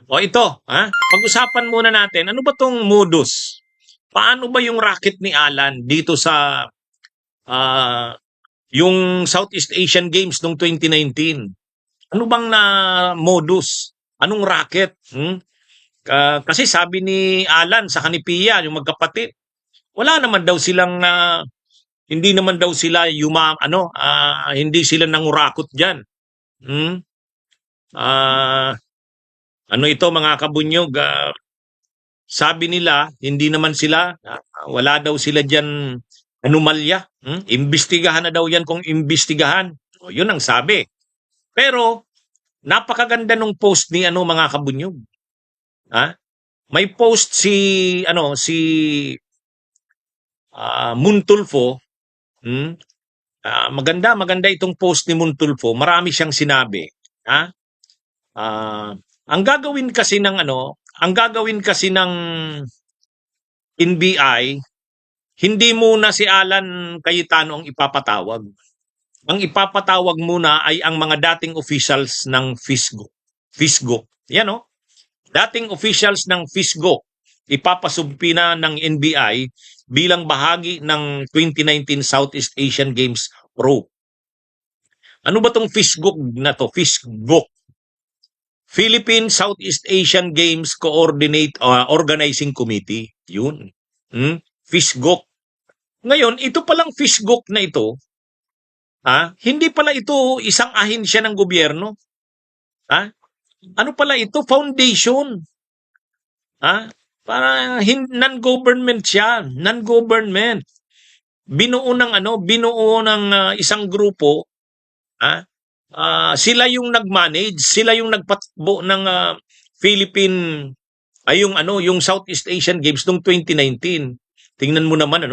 O ito, pag-usapan muna natin, ano ba tong modus? Paano ba yung racket ni Alan dito sa ah, yung Southeast Asian Games noong 2019? Ano bang na modus? Anong racket? Kasi sabi ni Alan sa kanipia, yung magkapatid, wala naman daw silang hindi naman daw sila hindi sila nangurakot diyan. Hmm? Ah, ano ito mga kabunyog, sabi nila hindi naman sila wala daw sila diyan anomalya. Imbestigahan na daw yan kung imbestigahan. O, yun ang sabi. Pero napakaganda nung post ni mga kabunyog. Ha? May post si Muntulfo. Hmm? Maganda maganda itong post ni Muntulfo. Marami siyang sinabi. Ha? Ang gagawin kasi ng NBI, hindi muna si Alan Cayetano ang ipapatawag. Ang ipapatawag muna ay ang mga dating officials ng FISGO. Yan o. Dating officials ng FISGO ipapasumpina ng NBI bilang bahagi ng 2019 Southeast Asian Games Pro. Ano ba tong FISGO na to? FISGO. Philippine Southeast Asian Games Organizing Committee. Yun. FISGO. Ngayon, ito palang FISGO na ito, hindi pala ito isang ahensya ng gobyerno. Ano pala ito? Foundation. Para non-government siya, non-government. Binuo ng isang grupo, sila yung nag-manage, sila yung nagpatakbo ng Philippine yung Southeast Asian Games noong 2019. Tingnan mo naman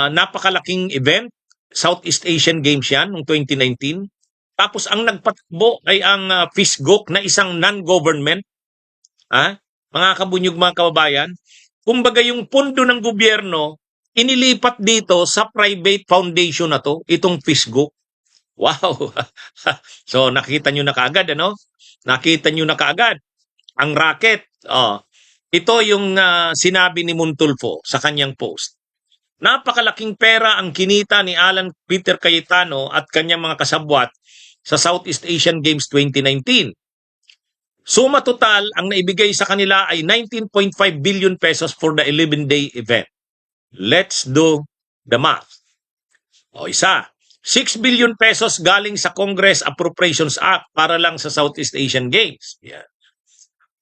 napakalaking event, Southeast Asian Games yan noong 2019. Tapos ang nagpatakbo ay ang FISGOC na isang non-government. Mga kabunyog, mga kababayan, kumbaga yung pondo ng gobyerno, inilipat dito sa private foundation na to, itong FISGO. Wow! So nakita nyo na kaagad, Nakita nyo na kaagad ang racket. Ito yung sinabi ni Muntulfo sa kanyang post. Napakalaking pera ang kinita ni Alan Peter Cayetano at kanyang mga kasabwat sa Southeast Asian Games 2019. Suma total, ang naibigay sa kanila ay 19.5 billion pesos for the 11-day event. Let's do the math. Isa, 6 billion pesos galing sa Congress Appropriations Act para lang sa Southeast Asian Games.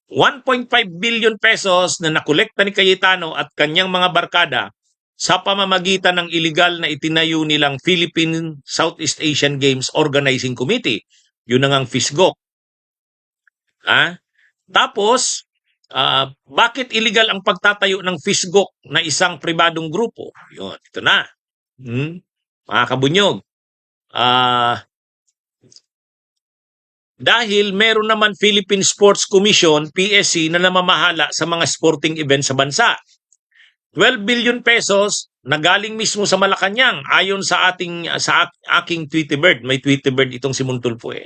1.5 billion pesos na nakolekta ni Cayetano at kanyang mga barkada sa pamamagitan ng iligal na itinayo nilang Philippine Southeast Asian Games Organizing Committee. Yun ang FISGO. Tapos, bakit illegal ang pagtatayo ng FISGO na isang pribadong grupo? Yun, ito na. Mga kabunyog. Dahil meron naman Philippine Sports Commission, PSC, na namamahala sa mga sporting events sa bansa. 12 billion pesos na galing mismo sa Malacanang ayon sa aking Tweety Bird. May Tweety Bird itong si Muntulfo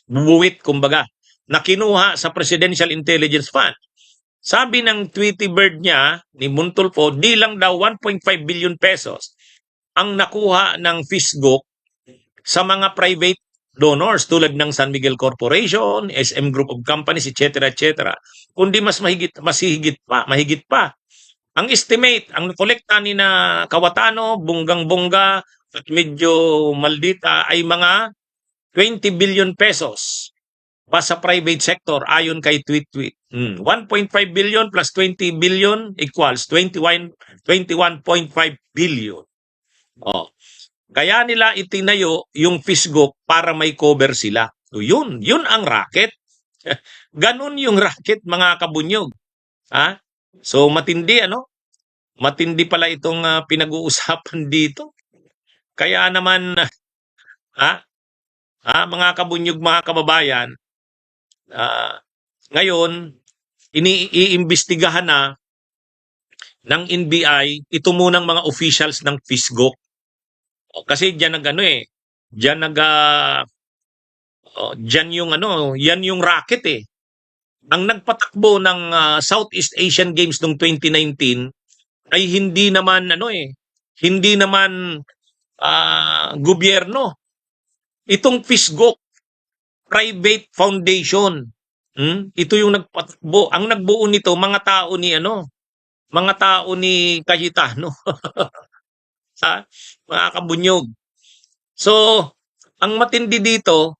Bubuwit, kumbaga, na kinuha sa Presidential Intelligence Fund. Sabi ng Tweety Bird niya, ni Muntulfo, di lang daw 1.5 billion pesos ang nakuha ng FISGO sa mga private donors tulad ng San Miguel Corporation, SM Group of Companies, etc. Kundi mahigit pa. Ang estimate, ang kolekta ni na Cayetano, bonggang-bongga at medyo maldita ay mga 20 billion pesos pa sa private sector ayon kay Tweet. 1.5 billion plus 20 billion equals 21.5 billion. Kaya nila itinayo yung FISGO para may cover sila. So yun ang racket. Ganun yung racket, mga kabunyog. So matindi, Matindi pala itong pinag-uusapan dito. Kaya naman, mga kabunyog, mga kababayan, ngayon, iimbestigahan na ng NBI ito munang mga officials ng FISGO. Kasi diyan diyan yung yan yung racket Ang nagpatakbo ng Southeast Asian Games noong 2019 ay hindi naman hindi naman gobyerno. Itong Fisgok Private Foundation. Ito yung nagpatakbo. Ang nagbuo nito mga tao ni Cayetano. Sa mga kabunyog. So, ang matindi dito,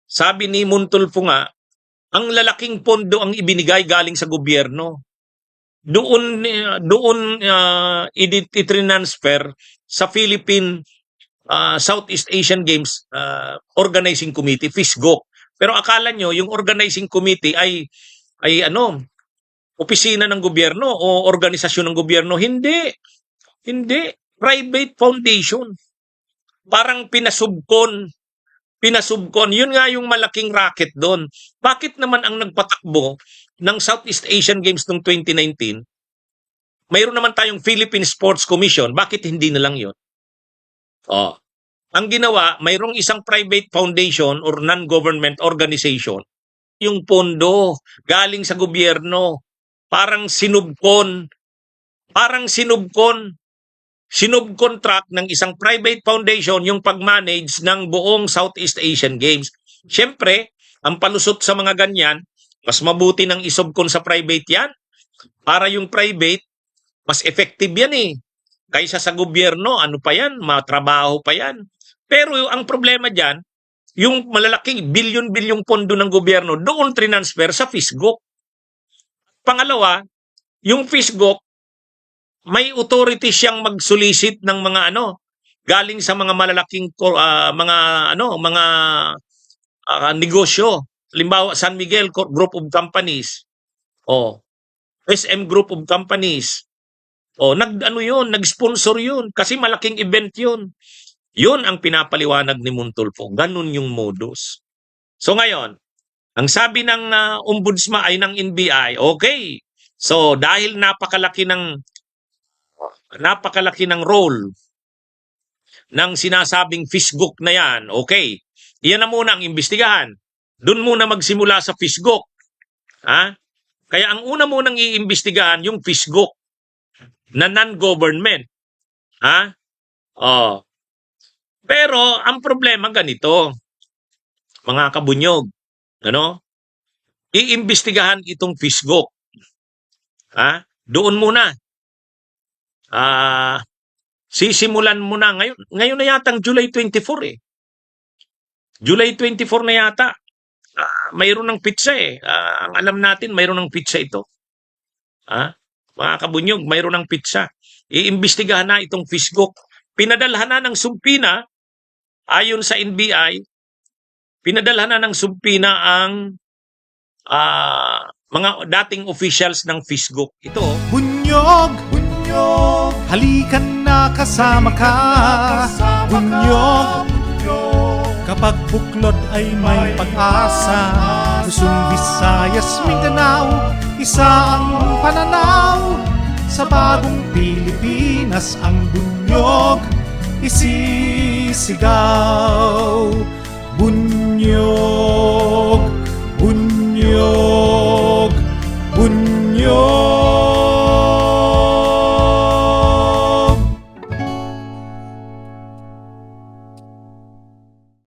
sabi ni Montulfo nga, ang lalaking pondo ang ibinigay galing sa gobyerno. Doon i-transfer sa Philippine Southeast Asian Games Organizing Committee, FISGOC. Pero akala nyo, yung organizing committee ay opisina ng gobyerno o organisasyon ng gobyerno. Hindi. Hindi. Private foundation. Parang pinasubkon. Yun nga yung malaking racket doon. Bakit naman ang nagpatakbo ng Southeast Asian Games noong 2019, mayroon naman tayong Philippine Sports Commission. Bakit hindi na lang yun? Ang ginawa, mayroong isang private foundation or non-government organization. Yung pondo galing sa gobyerno. Parang sinubcontract ng isang private foundation yung pag-manage ng buong Southeast Asian Games. Siyempre, ang palusot sa mga ganyan, mas mabuti nang isubkon sa private yan. Para yung private, mas effective yan kaysa sa gobyerno, ano pa yan, matrabaho pa yan. Pero ang problema dyan, yung malalaking bilyon-bilyong pondo ng gobyerno, doon transfer sa FISGOC. Pangalawa, yung FISGOC, may authority siyang mag-solicit ng mga galing sa mga malalaking mga negosyo. Halimbawa, San Miguel Group of Companies. SM Group of Companies. Nag-sponsor yun kasi malaking event yun. Yun ang pinapaliwanag ni Montulfo. Ganun yung modus. So ngayon, ang sabi ng ombudsman ay ng NBI, okay. So dahil napakalaki ng role ng sinasabing FISGOC na yan, okay. Iyan na muna ang imbestigahan. Doon muna magsimula sa FISGOC. Kaya ang una munang iimbestigahan yung FISGOC na non-government. Pero ang problema ganito, mga kabunyog, iimbestigahan itong FISGOC. Doon muna. Sisimulan mo na ngayon na yatang July 24 July 24 na yata. Mayroon ng pizza ang alam natin mayroon ng pizza ito. Mga kabunyog, mayroon ng pizza. Iimbestigahan na itong FISGOC. Pinadalhan na ng sumpina ayon sa NBI. Pinadalhan na ng sumpina ang mga dating officials ng FISGOC. Ito. Bunyog, halikan na kasama ka. Bunyog, kapag buklod ay may pag-asa. Luzon, Visayas, Mindanao, isa ang pananaw. Sa bagong Pilipinas ang bunyog isisigaw. Bunyog, bunyog.